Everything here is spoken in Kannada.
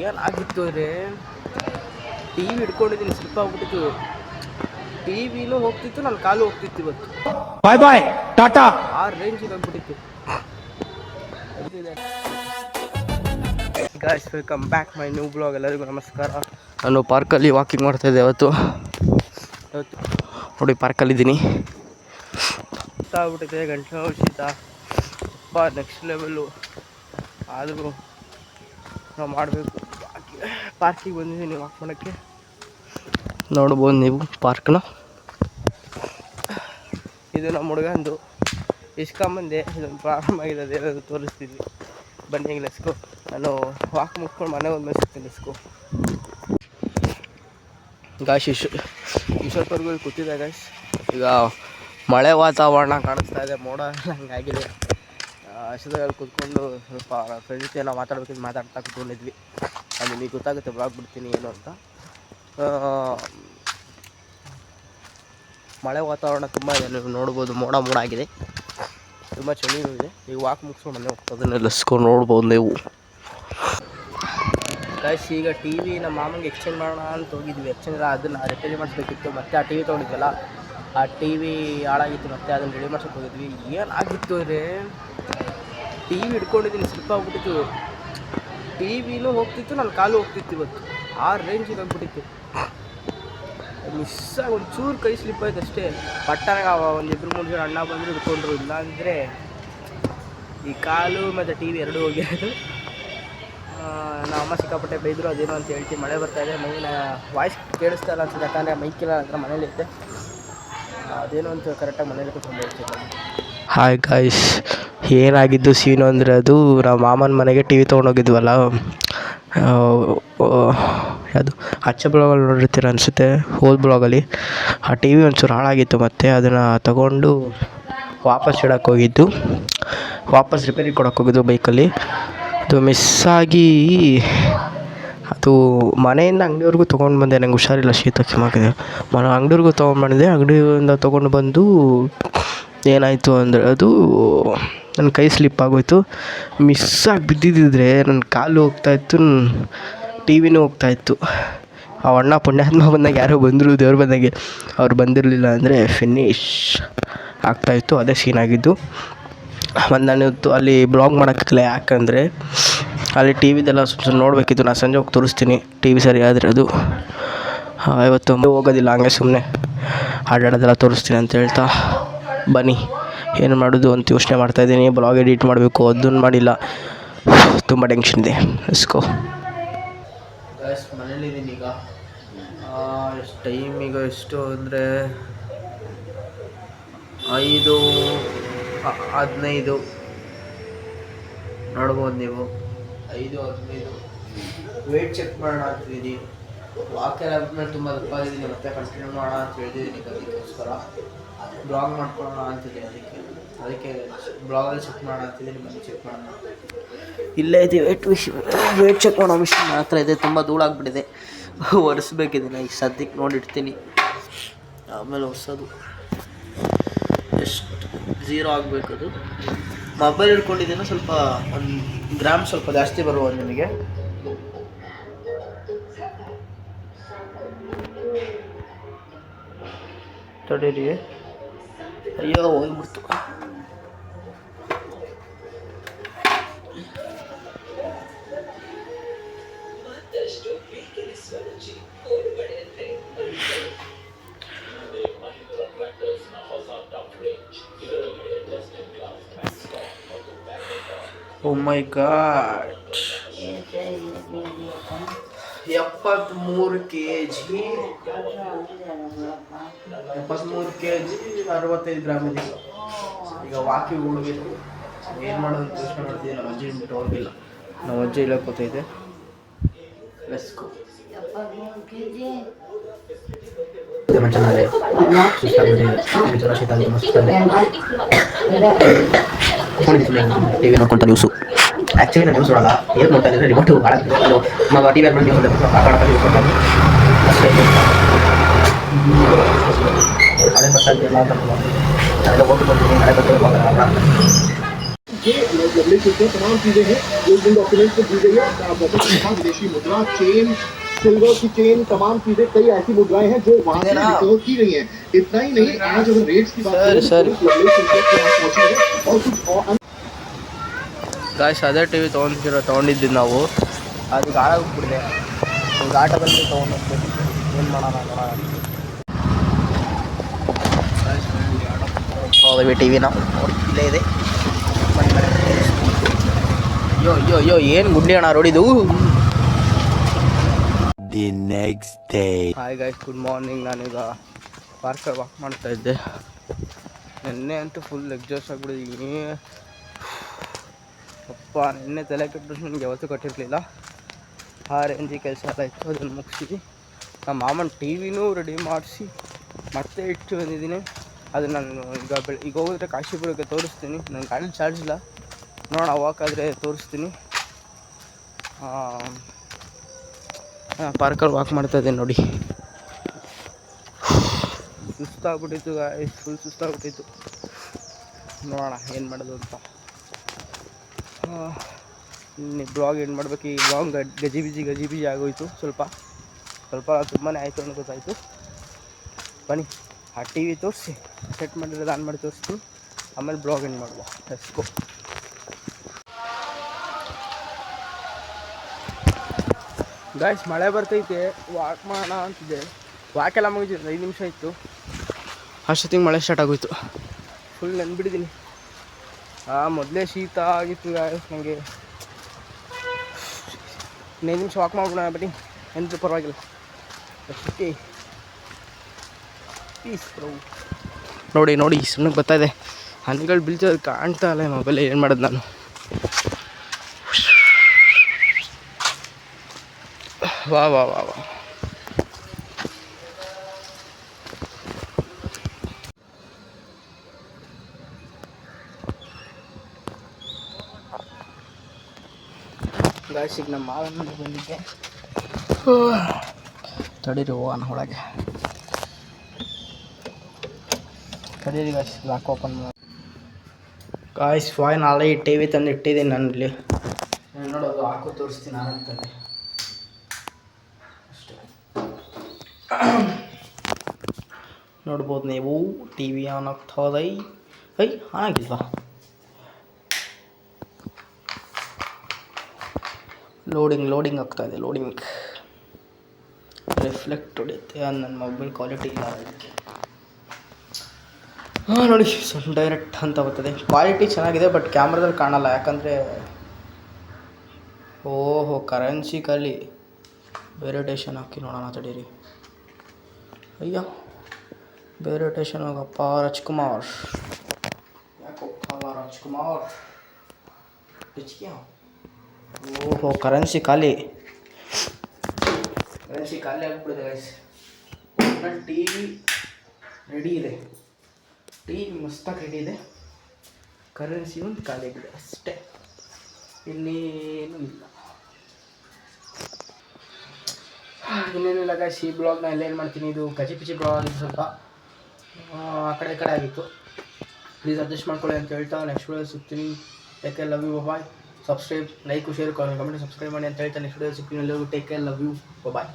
ಏನಾಗಿತ್ತು ಅಂದರೆ ಟಿ ವಿ ಹಿಡ್ಕೊಂಡಿದ್ದೀನಿ, ಸ್ಲಿಪ್ ಆಗ್ಬಿಟ್ಟಿತ್ತು. ಟಿ ವಿನೂ ಹೋಗ್ತಿತ್ತು, ನನ್ನ ಕಾಲು ಹೋಗ್ತಿತ್ತು. ಇವತ್ತು ಬಾಯ್ ಬಾಯ್ ಟಾಟಾ ಆ ರೇಂಜಿಗೆ ಹೋಗ್ಬಿಟ್ಟಿತ್ತು. Guys, welcome back my new blog. ಎಲ್ಲರಿಗೂ ನಮಸ್ಕಾರ. ನಾನು ಪಾರ್ಕಲ್ಲಿ ವಾಕಿಂಗ್ ಮಾಡ್ತಾಯಿದ್ದೆ ಇವತ್ತು ನೋಡಿ, ಪಾರ್ಕಲ್ಲಿದ್ದೀನಿ. ಆಗ್ಬಿಟ್ಟಿದೆ, ಗಂಟೆ ನೋವು, ಶೀತ, ನೆಕ್ಸ್ಟ್ ಲೆವೆಲ್ಲು. ಆದರೂ ನಾವು ಮಾಡಬೇಕು. ಪಾರ್ಕಿಗೆ ಬಂದಿದ್ದೀನಿ ವಾಕ್ ಮಾಡೋಕ್ಕೆ. ನೋಡ್ಬೋದು ನೀವು ಪಾರ್ಕ್ನ. ಇದು ನಮ್ಮ ಹುಡುಗಂದು ಇಸ್ಕೊಂಬಂದೆ. ಇದೊಂದು ಪ್ರಾಬ್ಲಮ್ ಆಗಿದೆ, ಅದೇನಾದರೂ ತೋರಿಸ್ತಿದ್ವಿ. ಬನ್ನಿ ಈಗ ಲೆಸ್ಕೋ. ನಾನು ವಾಕ್ ಮುಗ್ಕೊಂಡು ಮನೆ ಒಂದು ಸಿಗ್ತೀನಿ. ಲೆಸ್ಕೋ ಗಾಯ್ಸ್, ಇಷ್ಟೊತ್ತವರೆಗೂ ಕೂತಿದ್ದೆ ಗಾಯ್ಸ್. ಈಗ ಮಳೆ ವಾತಾವರಣ ಕಾಣಿಸ್ತಾ ಇದೆ, ಮೋಡ ಹಂಗಾಗಿದೆ. ಅಷ್ಟೊತ್ತಲ್ಲಿ ಕೂತ್ಕೊಂಡು ಸ್ವಲ್ಪ ಫ್ರೆಂಡ್ಸ್ ಜೊತೆ ಎಲ್ಲ ಮಾತಾಡ್ಬೇಕಿದ್ದು ಮಾತಾಡ್ತಾ ಕೂತ್ಕೊಂಡಿದ್ವಿ. ಅದು ನಿಮಗೆ ಗೊತ್ತಾಗುತ್ತೆ, ಬ್ಲಾಗ್ ಬಿಡ್ತೀನಿ ಏನು ಅಂತ. ಮಳೆ ವಾತಾವರಣ ತುಂಬ ಇದೆ, ನೀವು ನೋಡ್ಬೋದು. ಮೋಡ ಆಗಿದೆ, ತುಂಬ ಚಳಿನೂ ಇದೆ. ಈಗ ವಾಕ್ ಮುಗಿಸ್ಕೊಂಡು ಮನೆ ಹೋಗ್ತದನ್ನೇ ಲೆಸ್ಕೊಂಡು ನೋಡ್ಬೋದು ನೀವು ಗಾಯ್ಸ್. ಈಗ ಟಿ ವಿ ನಮ್ಮ ಮಾಮಂಗೆ ಎಕ್ಸ್ಚೇಂಜ್ ಮಾಡೋಣ ಅಂತ ಹೋಗಿದ್ವಿ. ಎಕ್ಸ್ಚೇಂಜ್ ಅದನ್ನು ರಿಪೇರಿ ಮಾಡಿಸ್ಬೇಕಿತ್ತು. ಮತ್ತು ಆ ಟಿ ವಿ ತೊಗೊಂಡಿದ್ವಲ್ಲ, ಆ ಟಿ ವಿ ಹಾಳಾಗಿತ್ತು. ಮತ್ತು ಅದನ್ನು ರೆಡಿ ಮಾಡ್ಸೋಕೆ ಹೋಗಿದ್ವಿ. ಏನಾಗಿತ್ತು ಅಂದರೆ ಟಿ ವಿ ಹಿಡ್ಕೊಂಡಿದ್ದೀನಿ, ಸ್ಲಿಪ್ ಆಗ್ಬಿಟ್ಟಿತ್ತು. ಟಿ ವಿನೂ ಹೋಗ್ತಿತ್ತು, ನನ್ನ ಕಾಲು ಹೋಗ್ತಿತ್ತು. ಇವತ್ತು ಆ ರೇಂಜಿಗೆ ಹೋಗ್ಬಿಟ್ಟಿತ್ತು. ಮಿಸ್ಸಾಗಿ ಒಂಚೂರು ಕೈ ಸ್ಲಿಪ್ ಆಯ್ತು ಅಷ್ಟೇ. ಪಟ್ಟನಾಗ ಒಂದು 2-3 ಜನ ಅಣ್ಣ ಬಂದರು ಹಿಡ್ಕೊಂಡ್ರು. ಇಲ್ಲಾಂದರೆ ಈ ಕಾಲು ಮತ್ತು ಟಿ ವಿ ಎರಡೂ ಹೋಗಿರೋದು. ನಮ್ಮ ಅಮ್ಮ ಸಿಕ್ಕಾಪಟ್ಟೆ ಬೈದರು. ಅದೇನು ಅಂತ ಹೇಳ್ತೀನಿ, ಮಳೆ ಬರ್ತಾಯಿದೆ, ಮೈನ ವಾಯ್ಸ್ ಕೇಳಿಸ್ತಾ ಇಲ್ಲ ಅನ್ಸುತ್ತೆ. ಯಾಕಂದರೆ ಮೈಕೆಲ್ಲ ಹತ್ರ ಮನೇಲಿದ್ದೆ. ಅದೇನು ಅಂತ ಕರೆಕ್ಟಾಗಿ ಮನೇಲಿ ಕೂತ್ಕೊಂಡು ಹೇಳ್ತೀನಿ. ಹಾಯ್ ಗಾಯ್ಸ್, ಏನಾಗಿದ್ದು ಸೀನು ಅಂದರೆ, ಅದು ನಾವು ಮಾಮನ ಮನೆಗೆ ಟಿ ವಿ ತೊಗೊಂಡೋಗಿದ್ವಲ್ಲ, ಅದು ಹಚ್ಚ ಬ್ಲಾಗಲ್ಲಿ ನೋಡಿರ್ತೀರ ಅನಿಸುತ್ತೆ, ಹೋಲ್ ಬ್ಲಾಗಲ್ಲಿ. ಆ ಟಿ ವಿ ಒಂಚೂರು ಹಾಳಾಗಿತ್ತು. ಮತ್ತು ಅದನ್ನು ತಗೊಂಡು ವಾಪಸ್ ಇಡೋಕ್ಕೆ ಹೋಗಿದ್ದು, ವಾಪಸ್ ರಿಪೇರಿ ಕೊಡೋಕ್ಕೆ ಹೋಗಿದ್ದು ಬೈಕಲ್ಲಿ. ಅದು ಮಿಸ್ಸಾಗಿ ಅದು ಮನೆಯಿಂದ ಅಂಗಡಿಯವ್ರಿಗೂ ತೊಗೊಂಡು ಬಂದೆ. ನಂಗೆ ಹುಷಾರಿಲ್ಲ, ಶೀತ ಕೆಮ್ಮಾಗಿದೆ. ಅಂಗಡಿಯವ್ರಿಗೂ ತೊಗೊಂಡ್ಬಂದಿದ್ದೆ. ಅಂಗಡಿಯಿಂದ ತೊಗೊಂಡು ಬಂದು ಏನಾಯಿತು ಅಂದರೆ, ಅದು ನನ್ನ ಕೈ ಸ್ಲಿಪ್ ಆಗೋಯಿತು. ಮಿಸ್ಸಾಗಿ ಬಿದ್ದಿದ್ದಿದ್ರೆ ನನ್ನ ಕಾಲು ಹೋಗ್ತಾಯಿತ್ತು, ಟಿ ವಿನೂ ಹೋಗ್ತಾಯಿತ್ತು. ಆ ಅಣ್ಣ ಪುಣ್ಯಾತ್ಮ ಬಂದಾಗ ಯಾರೋ ಬಂದರು, ದೇವ್ರು ಬಂದಾಗೆ. ಅವ್ರು ಬಂದಿರಲಿಲ್ಲ ಅಂದರೆ ಫಿನಿಶ್ ಆಗ್ತಾಯಿತ್ತು. ಅದೇ ಸೀನಾಗಿದ್ದು. ಮತ್ತು ನಾನು ಅಲ್ಲಿ ಬ್ಲಾಗ್ ಮಾಡೋಕ್ಕಿಲ್ಲ, ಯಾಕಂದರೆ ಅಲ್ಲಿ ಟಿ ವಿದೆಲ್ಲ ಸ್ವಲ್ಪ ನೋಡಬೇಕಿತ್ತು. ನಾನು ಸಂಜೆ ಹೋಗಿ ತೋರಿಸ್ತೀನಿ ಟಿ ವಿ ಸರಿ ಆದರೆ. ಅದು ಇವತ್ತು ಹೋಗೋದಿಲ್ಲ, ಹಂಗೆ ಸುಮ್ಮನೆ ಆಡಾಡೋದೆಲ್ಲ ತೋರಿಸ್ತೀನಿ ಅಂತ ಹೇಳ್ತಾ ಬನ್ನಿ. ಏನು ಮಾಡೋದು ಅಂತ ಯೋಚನೆ ಮಾಡ್ತಾಯಿದ್ದೀನಿ. ಬ್ಲಾಗ್ ಎಡಿಟ್ ಮಾಡಬೇಕು, ಅದನ್ನು ಮಾಡಿಲ್ಲ. ತುಂಬ ಟೆನ್ಷನ್ ಇದೆ. ಎಸ್ಕೋ ಗಾಯ್ಸ್, ಮನೇಲಿದ್ದೀನಿ ಈಗ. ಎಷ್ಟು ಟೈಮ್ ಈಗ, ಎಷ್ಟು ಅಂದರೆ 5:15 ನೋಡ್ಬೋದು ನೀವು. 5:15 ವೇಟ್ ಚೆಕ್ ಮಾಡೋಣ ಅಂತಿದ್ದೀನಿ. ವಾಕೆಲ್ಲ ಆದ್ಮೇಲೆ ತುಂಬ ದಪ್ಪಾಗಿದ್ದೀನಿ. ಮತ್ತೆ ಕಂಟಿನ್ಯೂ ಮಾಡೋಣ ಅಂತ ಹೇಳ್ತಿದ್ದೀನಿ. ಅದಕ್ಕೋಸ್ಕರ ಬ್ಲಾಗ್ ಮಾಡ್ಕೊಳ್ಳೋಣ ಅಂತಿದ್ದೀನಿ. ಅದಕ್ಕೆ ಬ್ಲಾಗಲ್ಲಿ ಚೆಕ್ ಮಾಡೋಣ ಅಂತಿದ್ದೀನಿ. ಬನ್ನಿ ಚೆಕ್ ಮಾಡೋಣ. ಇಲ್ಲೇ ಇದೆ ವೇಟ್ ಚೆಕ್ ಮಾಡೋ ಮಿಷಿನ್ ಮಾತ್ರ ಇದೆ. ತುಂಬ ಧೂಳಾಗ್ಬಿಟ್ಟಿದೆ, ಒರೆಸ್ಬೇಕಿದ್ದೀನಿ. ಈಗ ಸದ್ಯಕ್ಕೆ ನೋಡಿಡ್ತೀನಿ, ಆಮೇಲೆ ಒರೆಸೋದು. ಎಷ್ಟು 0 ಆಗಬೇಕದು. ಮೊಬೈಲ್ ಹಿಡ್ಕೊಂಡಿದ್ದೇನೆ, ಸ್ವಲ್ಪ 1 ಗ್ರಾಮ್ ಸ್ವಲ್ಪ ಜಾಸ್ತಿ ಬರುವ ನಿಮಗೆ. ತಡೀರಿ, ಅಯ್ಯೋ ಹೋಗ್ಬಿಡ್ತು. ಓ ಮೈ ಗಾಡ್, 73 kg, 65 ಗ್ರಾಮ್ ಇದೆ. ಈಗ ವಾಕಿಂಗ್ ಹೋಗಬೇಕು. ಏನು ಮಾಡೋದು ಅಂತ ಯೋಚನೆ ಮಾಡ್ತಿದ್ದೆ. ನಮ್ಮ ಅಜ್ಜಿ ಬಿಟ್ಟು ಹೋಗಿಲ್ಲ. ನಮ್ಮ ಅಜ್ಜಿ ಇಲ್ಲ ಕೂತೈತೆ. ಲೆಸ್ಕೋ ಟಿವಿ ನೋಡ್ಕೊಂತ ನ್ಯೂಸು. ಆ್ಯಕ್ಚುಲಿ ನಾನು ನ್ಯೂಸ್ ನೋಡಲ್ಲ. ಏನು ನೋಡ್ತಾ ಇದ್ದರೆ ರಿಮೋಟು ಹಾಳಾಗ್ತಿದೆ. ಮಗ ಟಿ ವಿ ನ್ಯೂಸ್ ಅಷ್ಟೇ. ಅದೇ ಬರ್ತಾ ಇದೆಯಲ್ಲ ಅಂತ ನಾನೆಲ್ಲ ಓದಿ ಬಂದಿದ್ದೀನಿ. ನಾಳೆ ಬರ್ತಾರೆ. ये लवली शुल्क तमाम चीजें हैं जो इन डॉक्यूमेंट्स में दी गई है। बहुत अच्छा विदेशी मुद्रा चेन सिल्वर की चेन तमाम चीजें कई ऐसी मुद्राएं हैं जो वहां से रिकवर की गई हैं। इतना ही नहीं, आज अगर रेट्स की बात करें तो पुलिस लवली शुल्क के यहाँ पहुंची है और कुछ और ಗಾಯ್ಸ್ ಅದೇ ಟಿ ವಿ ತೊಗೊಂಡಿದ್ದು ನಾವು ಅದು ಹಾಳಾಗ್ಬಿಟ್ಟಿದೆ. ಈಗ ಆಟೋದಲ್ಲಿ ತೊಗೊಂಡೋಗ್ಬೇಕು, ಏನು ಮಾಡೋಣ ನೋಡೋಣ. ಹೋದ್ವಿ ಟಿ ವಿನ ಇಲ್ಲೇ ಇದೆ. ಅಯ್ಯೋ ಅಯ್ಯೋ ಅಯ್ಯೋ ಏನು ಗುಡ್ಡಿ ಅಣ್ಣ ರೋಡಿದು. The next day. Hi guys, good morning. ನಾನೀಗ ಪಾರ್ಕಲ್ಲಿ ವಾಕ್ ಮಾಡ್ತಾ ಇದ್ದೆ. ನಿನ್ನೆ ಅಂತೂ ಫುಲ್ ಎಕ್ಸಾಸ್ಟ್ ಆಗಿಬಿಟ್ಟಿದ್ದೀನಿ. ಅಪ್ಪ ನಿನ್ನೆ ತಲೆ ಕೆಟ್ಟು ನನಗೆ ಯಾವತ್ತೂ ಕಟ್ಟಿರಲಿಲ್ಲ. ಆ ರೇಂಜಿಗೆ ಕೆಲಸ ಎಲ್ಲ ಇತ್ತು, ಅದನ್ನು ಮುಗಿಸಿ ನಮ್ಮ ಮಾಮನ ಟಿ ವಿನೂ ರೆಡಿ ಮಾಡಿಸಿ ಮತ್ತೆ ಇಟ್ಟು ಬಂದಿದ್ದೀನಿ. ಅದು ನಾನು ಈಗ ಹೋಗಿದ್ರೆ ಕಾಶಿಪುರಕ್ಕೆ ತೋರಿಸ್ತೀನಿ. ನನ್ನ ಗಾಡಿ ಚಾರ್ಜ್ ಇಲ್ಲ, ನೋಡೋಣ ವಾಕಾದರೆ ತೋರಿಸ್ತೀನಿ. ಪಾರ್ಕಲ್ಲಿ ವಾಕ್ ಮಾಡ್ತಾಯಿದ್ದೀನಿ ನೋಡಿ. ಸುಸ್ತಾಗ್ಬಿಟ್ಟಿತ್ತು ಗಾಯ್ಸ್, ಫುಲ್ ಸುಸ್ತಾಗ್ಬಿಟ್ಟಿತ್ತು. ನೋಡೋಣ ಏನು ಮಾಡೋದು ಅಂತ. ಬ್ಲಾಗ್ ಏನು ಮಾಡಬೇಕು, ಈ ಬ್ಲಾಗ್ ಗಜಿಬಿಜಿ ಆಗೋಯ್ತು. ಸ್ವಲ್ಪ ತುಂಬಾ ಆಯಿತು ಅನ್ನೋ ಗೊತ್ತಾಯಿತು. ಬನ್ನಿ ಆ ಟಿ ವಿ ತೋರಿಸಿ ಸೆಟ್ ಮಾಡಿರೋದು ಆನ್ ಮಾಡಿ ತೋರಿಸ್ತೀನಿ, ಆಮೇಲೆ ಬ್ಲಾಗ್ ಏನು ಮಾಡುವ. ಎಸ್ಕೋ ಗಾಯ್ಸ್, ಮಳೆ ಬರ್ತೈತೆ, ವಾಕ್ ಮಾಡೋಣ ಅಂತಿದ್ದೆ. ವಾಕೆಲ್ಲ ಮುಗಿದಿದೆ, 5 ನಿಮಿಷ ಇತ್ತು. ಅಷ್ಟೊತ್ತಿಗೆ ಮಳೆ ಸ್ಟಾರ್ಟ್ ಆಗೋಯ್ತು. ಫುಲ್ ನೆನ್ಬಿಟ್ಟಿದ್ದೀನಿ. ಮೊದಲೇ ಶೀತ ಆಗಿತ್ತು ಗಾಯ್ಸ್ ನನಗೆ. 5 ನಿಮಿಷ ವಾಕ್ ಮಾಡ್ಬಿಡೋಣ ಬನ್ನಿ, ಎಂತ ಪರವಾಗಿಲ್ಲ. Okay peace bro. ನೋಡಿ ಸುಮ್ಮನೆ ಗೊತ್ತಾಯಿದೆ, ಹನಿಗಳು ಬೀಳ್ತದೆ ಕಾಣ್ತಾ ಇಲ್ಲ ಮೊಬೈಲ್. ಏನು ಮಾಡೋದು ನಾನು. ವಾ ವಾ ವಾ ವಾ ಗಾಯ್ಸಿಗೆ ನಮ್ಮ ಮಾವನ ಬಂದಿದ್ದೆ. ತಡೀರಿ ಹೋಗೋಣ ಒಳಗೆ. ತಡೀರಿ ಗಾಯ್ಸ್, ಲಾಕ್ ಓಪನ್ ಮಾಡಿ. ಗಾಯ್ಸ್ ಫಾಯ್ನ್ ಆಲ್ರೆಡಿ ಟಿ ವಿ ತಂದು ಇಟ್ಟಿದ್ದೀನಿ ನಾನು ಇಲ್ಲಿ. ನೋಡೋದು ಹಾಕು ತೋರಿಸ್ತೀನಿ ನಾನಂತಂದೆ ಅಷ್ಟೇ. ನೋಡ್ಬೋದು ನೀವು, ಟಿ ವಿ ಆನ್ ಆಗ್ತದೈ. ಆನ್ ಆಗಿಲ್ವಾ? ಲೋಡಿಂಗ್ ಆಗ್ತಾಯಿದೆ. ಲೋಡಿಂಗ್ ರಿಫ್ಲೆಕ್ಟ್ ಹೊಡೆಯುತ್ತೆ. ನನ್ನ ಮೊಬೈಲ್ ಕ್ವಾಲಿಟಿ ಇಲ್ಲ ಅದಕ್ಕೆ. ನೋಡಿ ಸ್ವಲ್ಪ ಡೈರೆಕ್ಟ್ ಅಂತ ಬರ್ತದೆ. ಕ್ವಾಲಿಟಿ ಚೆನ್ನಾಗಿದೆ, ಬಟ್ ಕ್ಯಾಮ್ರಾದಲ್ಲಿ ಕಾಣಲ್ಲ. ಯಾಕಂದರೆ ಓಹೋ ಕರೆನ್ಸಿ ಖಾಲಿ. ಬೇರೆ ಟೇಷನ್ ಹಾಕಿ ನೋಡೋಣ ತಡೀರಿ. ಅಯ್ಯೋ ಬೇರೆ ಟೇಷನ್ ಹೋಗಪ್ಪ. ರಾಜ್ಕುಮಾರ್ ಯಾಕೋಗಲ್ಲ ರಾಜ್ಕುಮಾರ್. ಓಹೋ ಕರೆನ್ಸಿ ಖಾಲಿ ಆಗಿಬಿಟ್ಟಿದೆ ಗೈಸ್. ಒಟ್ನಲ್ಲಿ ಟಿ ವಿ ರೆಡಿ ಇದೆ, ಟಿ ವಿ ಮಸ್ತಾಗಿ ರೆಡಿ ಇದೆ. ಕರೆನ್ಸಿ ಒಂದು ಖಾಲಿ ಆಗಿದೆ ಅಷ್ಟೇ, ಇನ್ನೇನು ಇಲ್ಲ. ಇನ್ನೇನಿಲ್ಲ ಗೈಸ್. ಈ ಬ್ಲಾಗ್ನ ಎಲ್ಲೇನು ಮಾಡ್ತೀನಿ, ಇದು ಗಜಿಪಿಚಿ ಬ್ಲಾಗ್ ಆಗಿತ್ತು. ಸ್ವಲ್ಪ ಆ ಕಡೆ ಆಗಿತ್ತು. ಪ್ಲೀಸ್ ಅಡ್ಜಸ್ಟ್ ಮಾಡ್ಕೊಳ್ಳಿ ಅಂತ ಹೇಳ್ತಾ ನೆಕ್ಸ್ಟ್ ವಿಡಿಯೋ ಸಿಗ್ತೀನಿ. Take care, love you, bye. Subscribe, like, share, comment, subscribe ಮಾಡಿ ಅಂತ ಹೇಳ್ತಾ ನೆಕ್ಸ್ಟ್ ವಿಡಿಯೋ ಸಿಗ್ತೀನಿ. Take care, love you, bye.